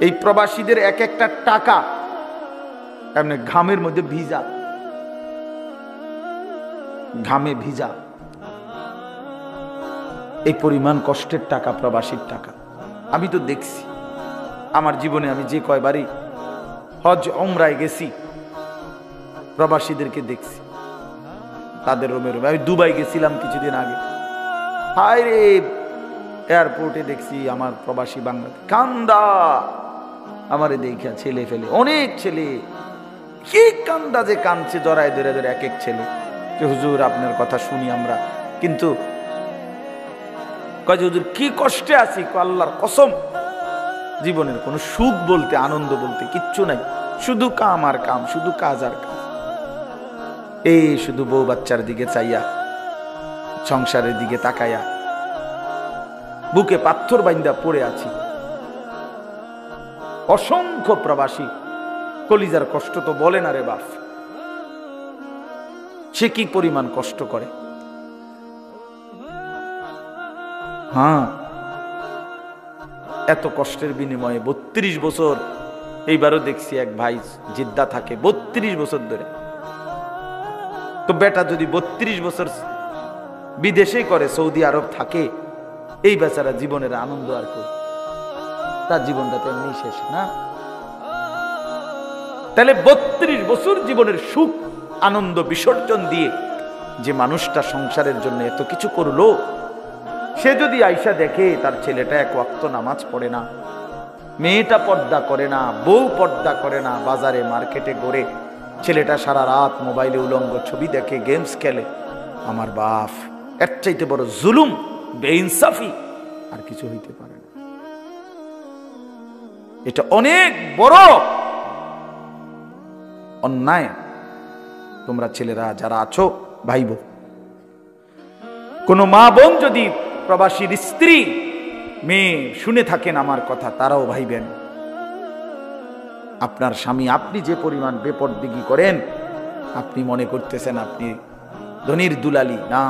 এই প্রবাসীদের এক একটা টাকা এমনি ঘামের মধ্যে ভিজা, ঘামে ভিজা। এই পরিমাণ কষ্টের টাকা, প্রবাসীর টাকা। আমি তো দেখছি আমার জীবনে, আমি যে কয়বারই হজ ওমরায় গেছি প্রবাসীদেরকে দেখছি তাদের রুমে রুমে। আমি দুবাই গেছিলাম কিছুদিন আগে, হায় রে এয়ারপোর্টে দেখছি আমার প্রবাসী বাংলা কান্দা, আমারে দেখা ছেলে ফেলে, অনেক ছেলে কি কান্দা যে কাঁদছে জড়ায় ধরে ধরে এক এক ছেলে, যে হুজুর আপনার কথা শুনি আমরা, কিন্তু কয় যে হুজুর কি কষ্টে আছি, আল্লাহর কসম জীবনের কোনো সুখ বলতে, আনন্দ বলতে কিচ্ছু নাই, শুধু কাম আর কাম, শুধু কাজ আর কাজ। এই শুধু বউ বাচ্চার দিকে চাইয়া, সংসারের দিকে তাকাইয়া বুকে পাথর বাইন্দা পড়ে আছি। অসংখ্য প্রবাসী কলিজার কষ্ট তো বলে না রে বাপ, সে কি পরিমাণ কষ্ট করে। হ্যাঁ, এত কষ্টের বিনিময়ে 32 বছর, এইবারও দেখছি এক ভাই জিদ্দা থাকে 32 বছর ধরে। তো বেটা যদি 32 বছর বিদেশে করে, সৌদি আরব থাকে, এই বেচারা জীবনের আনন্দ আর কি, তার জীবনটা তেমনি শেষ না। তাহলে 32 বছর জীবনের সুখ আনন্দ বিসর্জন দিয়ে যে মানুষটা সংসারের জন্য এত কিছু করলো, সে যদি আইসা দেখে তার ছেলেটা এক ওয়াক্ত নামাজ পড়ে না, মেয়েটা পর্দা করে না, বউ পর্দা করে না, বাজারে মার্কেটে ঘোরে, ছেলেটা সারা রাত মোবাইলে উলঙ্গ ছবি দেখে, গেমস খেলে, আমার বাপ, এর চাইতে বড় জুলুম, বেইনসাফি আর কিছু হইতে পারে না। এটা অনেক বড় অন্যায়। তোমরা ছেলেরা যারা আছো, ভাই বোন, কোন মা বোন যদি প্রবাসীর স্ত্রী মেয়ে শুনে থাকেন আমার কথা, তারাও ভাইবেন আপনার স্বামী, আপনি যে পরিমাণ বেপরদিগি করেন, আপনি মনে করতেছেন আপনি ধনির দুলালি, না,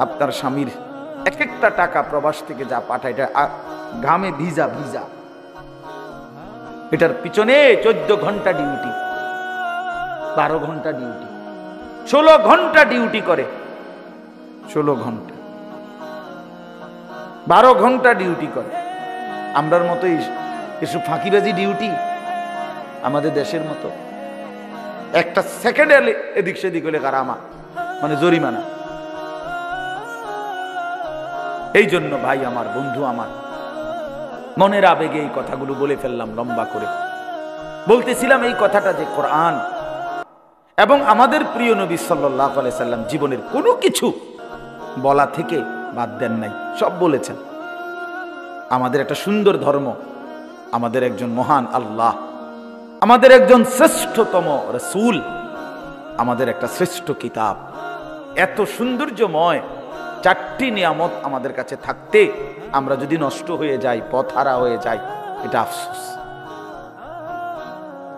আপনার স্বামীর এক একটা টাকা প্রবাস থেকে যা পাঠায়, এটা ঘামে ভিজা ভিজা, এটার পিছনে 14 ঘন্টা ডিউটি, 12 ঘন্টা ডিউটি, 16 ঘন্টা ডিউটি করে, 16 ঘন্টা 12 ঘন্টা ডিউটি করে। আমরার মতো এসব ফাঁকিবাজি ডিউটি আমাদের দেশের মতো একটা সেকেন্ডে এদিক সেদিক হলে কারামা, মানে জরিমানা। এই জন্য ভাই আমার, বন্ধু আমার, মনের আবেগে এই কথাগুলো বলে ফেললাম লম্বা করে। বলতেছিলাম এই কথাটা যে কোরআন এবং আমাদের প্রিয় নবী সাল্লাল্লাহু আলাইহি সাল্লাম জীবনের কোনো কিছু বলা থেকে বাদ দেন নাই, সব বলেছেন। আমাদের একটা সুন্দর ধর্ম, আমাদের একজন মহান আল্লাহ, আমাদের একজন শ্রেষ্ঠতম রাসূল, আমাদের একটা শ্রেষ্ঠ কিতাব, এত সৌন্দর্যময় 4টি নিয়ামত আমাদের কাছে থাকতে আমরা যদি নষ্ট হয়ে যাই, পথহারা হয়ে যাই, এটা আফসোস।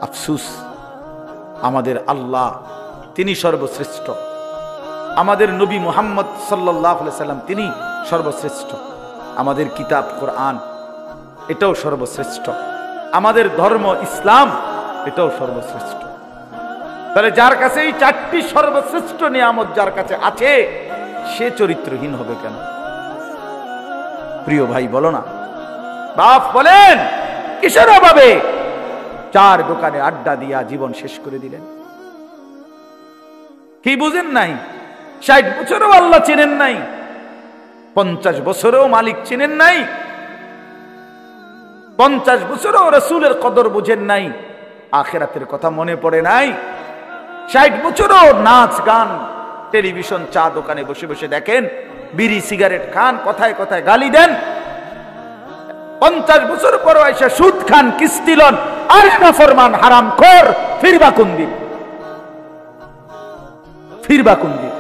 আফসোস। আমাদের আল্লাহ তিনি সর্বশ্রেষ্ঠ, আমাদের নবী মুহাম্মদ সাল্লাল্লাহু আলাইহি সাল্লাম তিনি সর্বশ্রেষ্ঠ, আমাদের কিতাব কোরআন এটাও সর্বশ্রেষ্ঠ, আমাদের ধর্ম ইসলাম এটাও সর্বশ্রেষ্ঠ। তাহলে যার কাছে এই 4টি সর্বশ্রেষ্ঠ নিয়ামত যার কাছে আছে, সে চরিত্রহীন হবে কেন? প্রিয় ভাই বলো না, বাপ বলেন কিসের অভাবে 4 দোকানে আড্ডা দিয়া জীবন শেষ করে দিলেন? কি বুঝেন নাই? 60 বছরও আল্লাহ চেনেন নাই, 50 বছরেও মালিক চেনেন নাই, 50 বছরেও রাসূলের কদর বুঝেন নাই, আখিরাতের কথা মনে পড়ে নাই, 60 বছরেও নাচ গান টেলিভিশন চা দোকানে বসে বসে দেখেন, বিড়ি সিগারেট খান, কথায় কথায় গালি দেন, 50 বছর পর আইসা সুদ খান, কিস্তি লন, আর নাফরমান হারামখোর, ফিরবা কোন দিন? ফিরবা কোন দিন?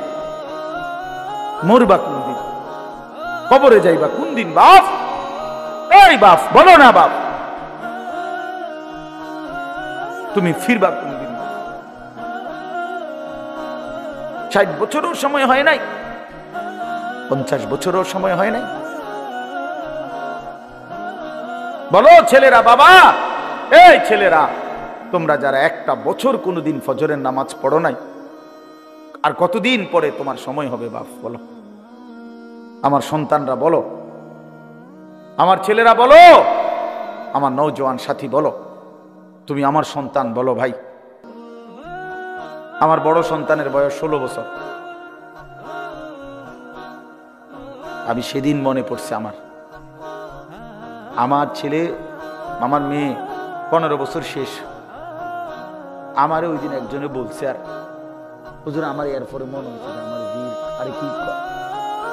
মরবা কোন দিন? কবরে যাইবা কোন দিন বাপ? এই বাপ বলো না বাপ, তুমি ফিরবা কোন দিন? 60 বছরও সময় হয় নাই, 50 বছরও সময় হয় নাই। বলো ছেলেরা, বাবা এই ছেলেরা, তোমরা যারা একটা বছর কোনোদিন ফজরের নামাজ পড়ো নাই, আর কতদিন পরে তোমার সময় হবে বাপ? বলো, আমার সন্তানরা বলো, আমার ছেলেরা বলো, আমার নওজোয়ান সাথী বলো, তুমি আমার সন্তান বলো ভাই। আমার বড় সন্তানের বয়স 16 বছর। আমি সেদিন মনে পড়ছে আমার ছেলে, আমার মেয়ে 15 বছর শেষ। আমারে ওই দিন একজনে বলছে, আর হুজুর আমার এরপরে মনে হয়েছে আমার বীর, আরে কি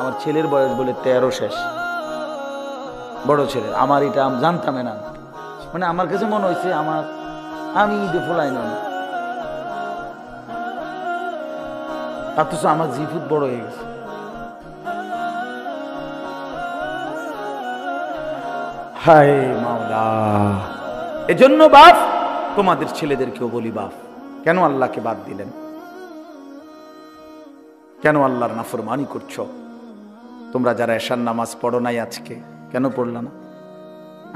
আমার ছেলের বয়স বলে 13 শেষ, বড় ছেলে। আমার এটা আমি জানতাম না, মানে আমার কাছে মনে হয়েছে আমি ঈদে ফোলাই না, অথচ আমার জিফুত বড় হয়ে গেছে। হায় মাওলা, এজন্য বাপ তোমাদের ছেলেদেরকেও বলি, বাপ কেন আল্লাহকে বাদ দিলেন? কেন আল্লাহর নাফরমানি করছো? তোমরা যারা এশার নামাজ পড়ো নাই আজকে, কেন পড়লা না?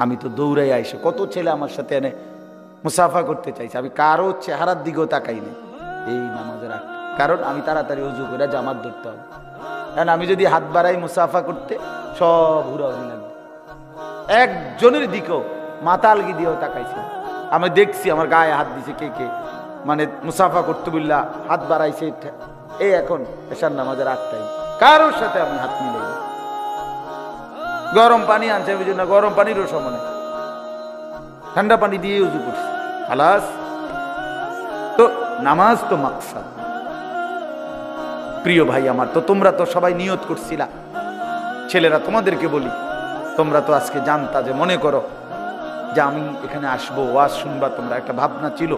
আমি তো দৌড়াই আইসে, কত ছেলে আমার সাথে এনে মুসাফা করতে চাইছে, আমি কারো চেহারার দিকেও তাকাইনি এই নামাজের আগে, কারণ আমি তাড়াতাড়ি উজু করে জামাত ধরতে হবে। কারণ আমি যদি হাত বাড়াই মুসাফা করতে, সব হুড়াহুড়ি লাগবে। একজনের দিকেও মাথা আলগি দিয়েও তাকাইছি। আমি দেখছি আমার গায়ে হাত দিছে কে কে, মানে মুসাফা করতে বললা হাত বাড়াইছে। এই এখন এশার নামাজের 8 টাইম, কারোর সাথে আমি হাত মিলাই। গরম পানি আনছে, বুঝি না গরম পানিরও সমানে, ঠান্ডা পানি দিয়ে উজু করছি, খালাস। তো নামাজ তো মাকসাদ। প্রিয় ভাই আমার, তো তোমরা তো সবাই নিয়ত করছিলা। ছেলেরা তোমাদেরকে বলি, তোমরা তো আজকে জানতা, যে মনে করো যে আমি এখানে আসবো, ওয়াজ শুনবা, তোমরা একটা ভাবনা ছিল,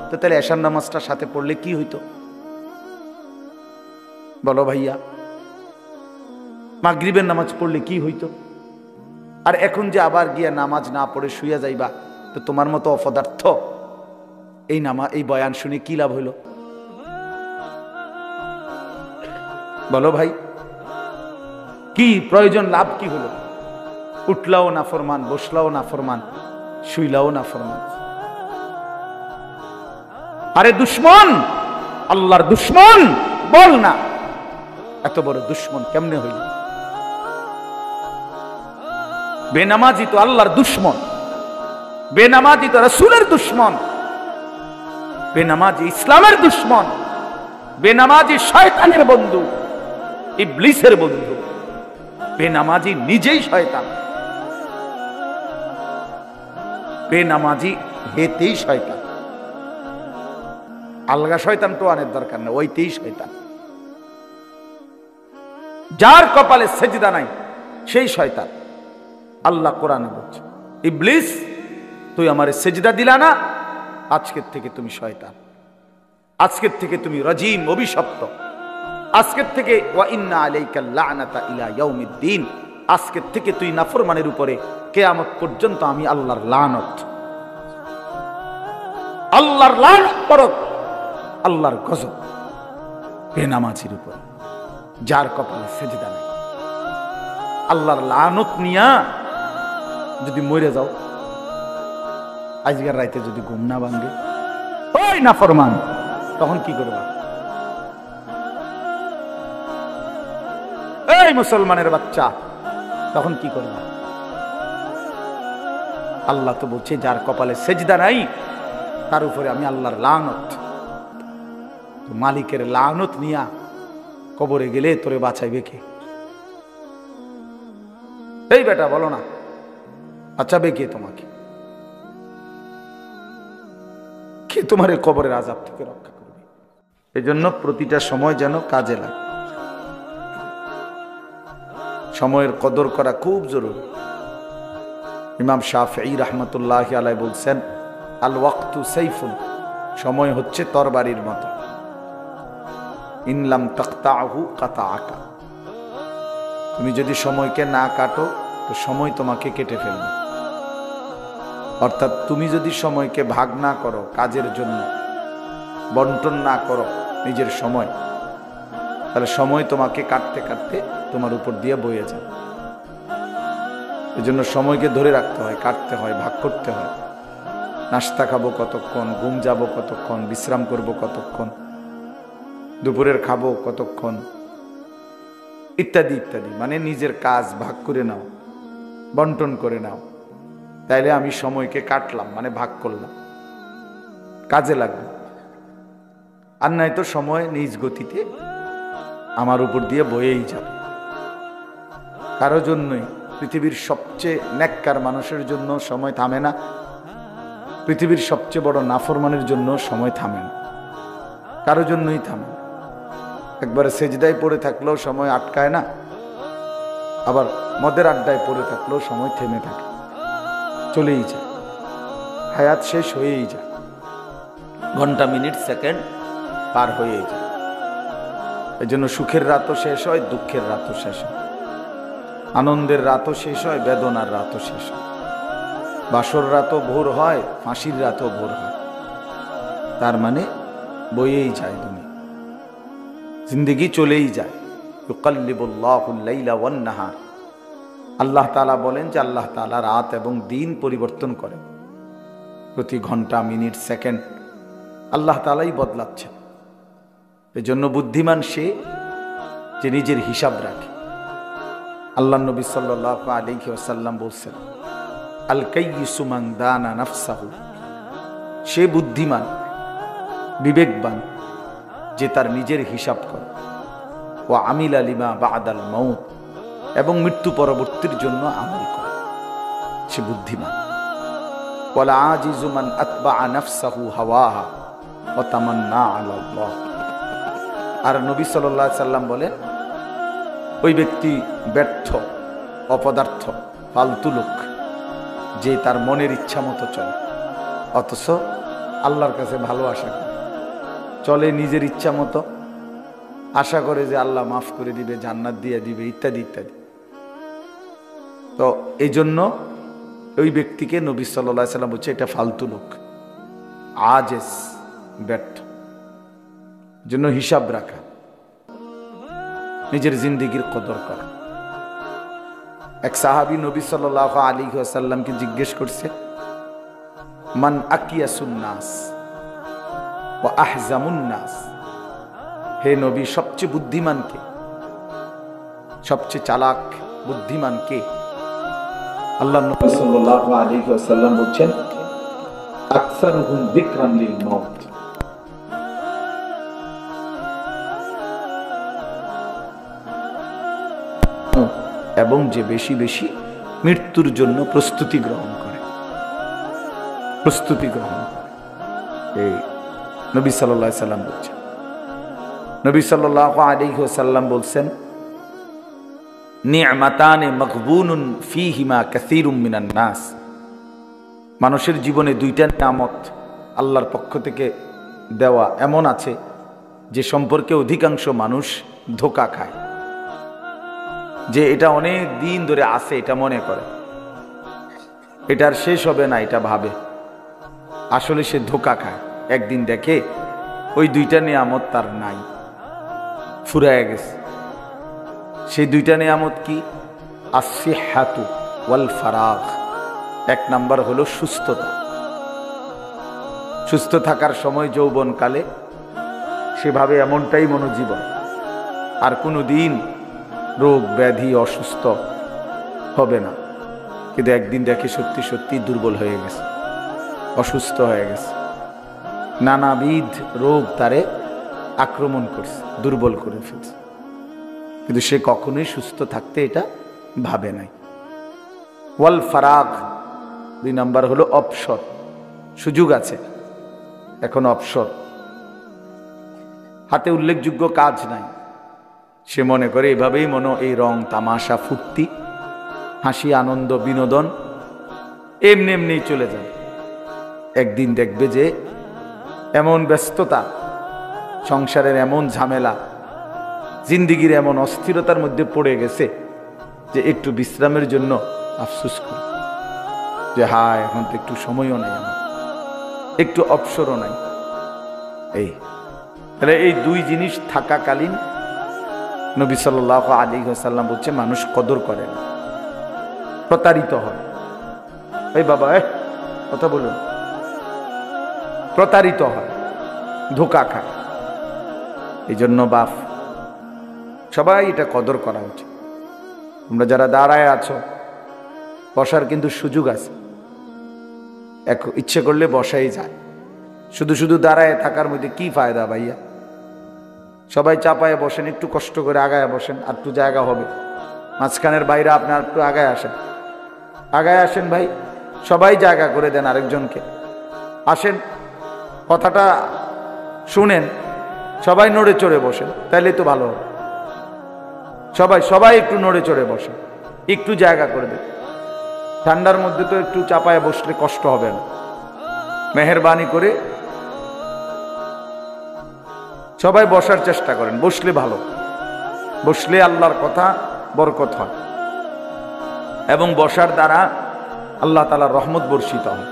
তো তাহলে এশার নামাজটা সাথে পড়লে কি হইতো বলো ভাইয়া? মাগরিবের নামাজ পড়লে কি হইতো? আর এখন যে আবার গিয়া নামাজ না পড়ে শুইয়া যাইবা, তো তোমার মতো অপদার্থ এই বয়ান শুনে কি লাভ হইল বলো ভাই? কি প্রয়োজন, লাভ কি হলো? উঠলাও না ফরমান, বসলাও না ফরমান, শুইলাও না ফরমান। আরে দুশ্মন, আল্লাহর দুশ্মন বল না, এত বড় দুশ্মন কেমনে হইল? বেনামাজি তো আল্লাহর দুশ্মন, বেনামাজি তো রাসূলের দুশ্মন, বেনামাজি ইসলামের দুশ্মন, বেনামাজি শয়তানের বন্ধু, ইবলিসের বন্ধু। বেনামাজি নিজেই শয়তান, বেনামাজি হেতেই শয়তান। আলগা শয়তান তো আনের দরকার নেই, ওইতেই শয়তান। যার কপালে সেজদা নাই সেই শয়তান। আল্লাহ কোরআনে বলছে, ইবলিস তুই আমারে সেজদা দিলা না, আজকের থেকে তুমি শয়তান, আজকের থেকে তুমি রাজিম, অভিশপ্ত, আজকের থেকে ওয়া ইন্না আলাইকা লা'নাতা ইলা ইয়াউমিদ্দিন, আজকের থেকে তুই নাফরমানের উপরে কিয়ামত পর্যন্ত আমি আল্লাহর লানত, আল্লাহর লানত পড়ক, আল্লাহর গজব বেনামাজির উপর, যার কপালে সেজদা নাই। আল্লাহর লানত নিয়া যদি মরে যাও, আজকের রাইতে যদি ঘুম না ভাঙে, ওই নাফরমান, তখন কি করবা? এই মুসলমানের বাচ্চা, তখন কি করবা? আল্লাহ তো বলছে, যার কপালে সেজদা নাই তার উপরে আমি আল্লাহর লানত। মালিকের লানত নিয়া কবরে গেলে তোরে বাঁচাইবে কে? এই বেটা বলো না, বাঁচাবে কে তোমাকে? কে তোমার এই কবরের আযাব থেকে রক্ষা করবে? এজন্য প্রতিটা সময় যেন কাজে লাগে। সময়ের কদর করা খুব জরুরি। ইমাম শাফিঈ রাহমাতুল্লাহি আলাইহি বলছেন, আল ওয়াক্তু সাইফুন, সময় হচ্ছে তরবারির মতো, ইনলাম তাকতাহু কাতাআকা, তুমি যদি সময়কে না কাটো তো সময় তোমাকে কেটে ফেলবে। অর্থাৎ তুমি যদি সময়কে ভাগ না করো, কাজের জন্য বন্টন না করো নিজের সময়, তাহলে সময় তোমাকে কাটতে কাটতে তোমার উপর দিয়ে বয়ে যাবে। এজন্য সময়কে ধরে রাখতে হয়, কাটতে হয়, ভাগ করতে হয়। নাস্তা খাবো কতক্ষণ, ঘুম যাব কতক্ষণ, বিশ্রাম করব কতক্ষণ, দুপুরের খাবো কতক্ষণ, ইত্যাদি ইত্যাদি। মানে নিজের কাজ ভাগ করে নাও, বন্টন করে নাও, তাইলে আমি সময়কে কাটলাম, মানে ভাগ করলাম, কাজে লাগবে। আর নাই তো সময় নিজ গতিতে আমার উপর দিয়ে বয়েই যাবে। কারো জন্যই, পৃথিবীর সবচেয়ে নেককার মানুষের জন্য সময় থামে না, পৃথিবীর সবচেয়ে বড় নাফরমানের জন্য সময় থামে না, কারো জন্যই থামে না। একবারে সেজদায় পড়ে থাকলেও সময় আটকায় না, আবার মদের আড্ডায় পড়ে থাকলেও সময় থেমে থাকে, চলেই যায়, হায়াত শেষ হয়েই যায়, ঘন্টা মিনিট সেকেন্ড পার হয়েই যায়। এই জন্য সুখের রাতও শেষ হয়, দুঃখের রাতও শেষ হয়, আনন্দের রাতও শেষ হয়, বেদনার রাতও শেষ হয়, বাসর রাতও ভোর হয়, ফাঁসির রাতও ভোর হয়। তার মানে বয়েই যায় দুনিয়া, জিন্দেগি চলেই যায়। ইউকাল্লিবুল্লাহুল লাইলা ওয়ান নাহার, আল্লাহ তাআলা বলেন যে আল্লাহ তাআলা রাত এবং দিন পরিবর্তন করেন, প্রতি ঘন্টা মিনিট সেকেন্ড আল্লাহ তাআলাই বদলাচ্ছেন। এজন্য বুদ্ধিমান সে যে নিজের হিসাব রাখে। আল্লাহ নবী সাল্লাল্লাহু আলাইহি ওয়াসাল্লাম বলছেন, আল কাইয়িসু মান দানা নাফসাহু, সে বুদ্ধিমান বিবেকবান যে তার নিজের হিসাব করে, ওয়া আমিলা লিমা বাদাল মাউত, এবং মৃত্যু পরবর্তীর জন্য আমল করে, সে বুদ্ধিমান। ওয়াল আজিজু মান আতবা নাফসাহু হাওয়াহা ওয়া তামান্না আলা আল্লাহ। আর নবী সাল্লাল্লাহু আলাইহি সাল্লাম বলেন, ওই ব্যক্তি ব্যর্থ, অপদার্থ, ফালতু লোক যে তার মনের ইচ্ছা মতো চলে, অথচ আল্লাহর কাছে ভালো আশা করে চলে, নিজের ইচ্ছা মতো আশা করে যে আল্লাহ মাফ করে দিবে, জান্নাত দিয়ে দিবে, ইত্যাদি ইত্যাদি। তো এই জন্য ওই ব্যক্তিকে নবী সাল্লাল্লাহু আলাইহি সাল্লাম বলছে এটা ফালতু লোক, আজেস, ব্যর্থ। জন্য হিসাব রাখা, নিজের জিন্দেগির কদর করা। এক সাহাবী নবী সাল্লাল্লাহু আলাইহি ওয়াসাল্লামকে জিজ্ঞেস করছে, মান আকিয়াসুন নাস ওয়া আহজামুন নাস, হে নবী সবচেয়ে বুদ্ধিমান কে, সবচেয়ে চালাক বুদ্ধিমান কে? আল্লাহ নবী সাল্লাল্লাহু আলাইহি ওয়াসাল্লাম বলেন, আকসারুহুম যিকরান লিল মাউত, এবং যে বেশি বেশি মৃত্যুর জন্য প্রস্তুতি গ্রহণ করে, প্রস্তুতি গ্রহণ করে। এই নবী সাল্লাল্লাহু আলাইহি সাল্লাম বলছেন। নবী সাল্লাল্লাহু আলাইহি ওয়াসাল্লাম বলছেন, নি'মাতানে মাগবুনুন ফীহিমা কাসীরুম মিনান নাস, মানুষের জীবনে দুইটা নিয়ামত আল্লাহর পক্ষ থেকে দেওয়া এমন আছে যে সম্পর্কে অধিকাংশ মানুষ ধোঁকা খায়, যে এটা অনেক দিন ধরে আছে, এটা মনে করে এটার শেষ হবে না, এটা ভাবে, আসলে সে ধোঁকা খায়। একদিন দেখে ওই দুইটা নিয়ামত তার নাই, ফুরায় গেছে। সেই দুইটা নিয়ামত কি? আসিহাতু ওয়াল ফারাগ। এক নাম্বার হলো সুস্থতা। সুস্থ থাকার সময় যৌবনকালে সেভাবে এমনটাই মনোজীবন, আর কোনো দিন রোগ ব্যাধি অসুস্থ হবে না। কিন্তু একদিন দেখে সত্যি সত্যি দুর্বল হয়ে গেছে, অসুস্থ হয়ে গেছে, নানাবিধ রোগ তারে আক্রমণ করছে, দুর্বল করে ফেলছে, কিন্তু সে কখনোই সুস্থ থাকতে এটা ভাবে নাই। ওয়াল ফারাগ, দুই নাম্বার হলো অবসর। সুযোগ আছে, এখন অবসর, হাতে উল্লেখযোগ্য কাজ নাই, সে মনে করে এভাবেই এই রং তামাশা ফুর্তি হাসি আনন্দ বিনোদন এমনি এমনি চলে যায়। একদিন দেখবে যে এমন ব্যস্ততা, সংসারের এমন ঝামেলা, জিন্দিগির এমন অস্থিরতার মধ্যে পড়ে গেছে যে একটু বিশ্রামের জন্য আফসোস করে যে হায়, এখন তো একটু সময়ও নাই, আমার একটু অবসরও নাই। এই তাহলে এই দুই জিনিস থাকাকালীন নবী সাল্লাল্লাহু আলাইহি ওয়াসাল্লাম বলছে মানুষ কদর করে না, প্রতারিত হয়। এই বাবা কথা বলুন, প্রতারিত হয়, ধোঁকা খায়। এই জন্য বাপ সবাই এটা কদর করা উচিত। তোমরা যারা দাঁড়ায় আছো, বসার কিন্তু সুযোগ আছে, ইচ্ছে করলে বসাই যায়। শুধু শুধু দাঁড়ায় থাকার মধ্যে কি ফায়দা ভাইয়া? সবাই চাপায় বসেন, একটু কষ্ট করে আগায় বসেন, আর একটু জায়গা হবে। মাঝখানের বাইরে আপনি আর একটু আগায় আসেন, আগায় আসেন ভাই, সবাই জায়গা করে দেন আরেকজনকে। আসেন, কথাটা শুনেন, সবাই নড়ে চড়ে বসেন, তাইলে তো ভালো হবে। সবাই সবাই একটু নড়ে চড়ে বসেন, একটু জায়গা করে দেন। ঠান্ডার মধ্যে তো একটু চাপায় বসলে কষ্ট হবে না। মেহেরবানি করে সবাই বসার চেষ্টা করেন, বসলে ভালো, বসলে আল্লাহর কথা বরকত হয় এবং বসার দ্বারা আল্লাহ তাআলার রহমত বর্ষিত হয়।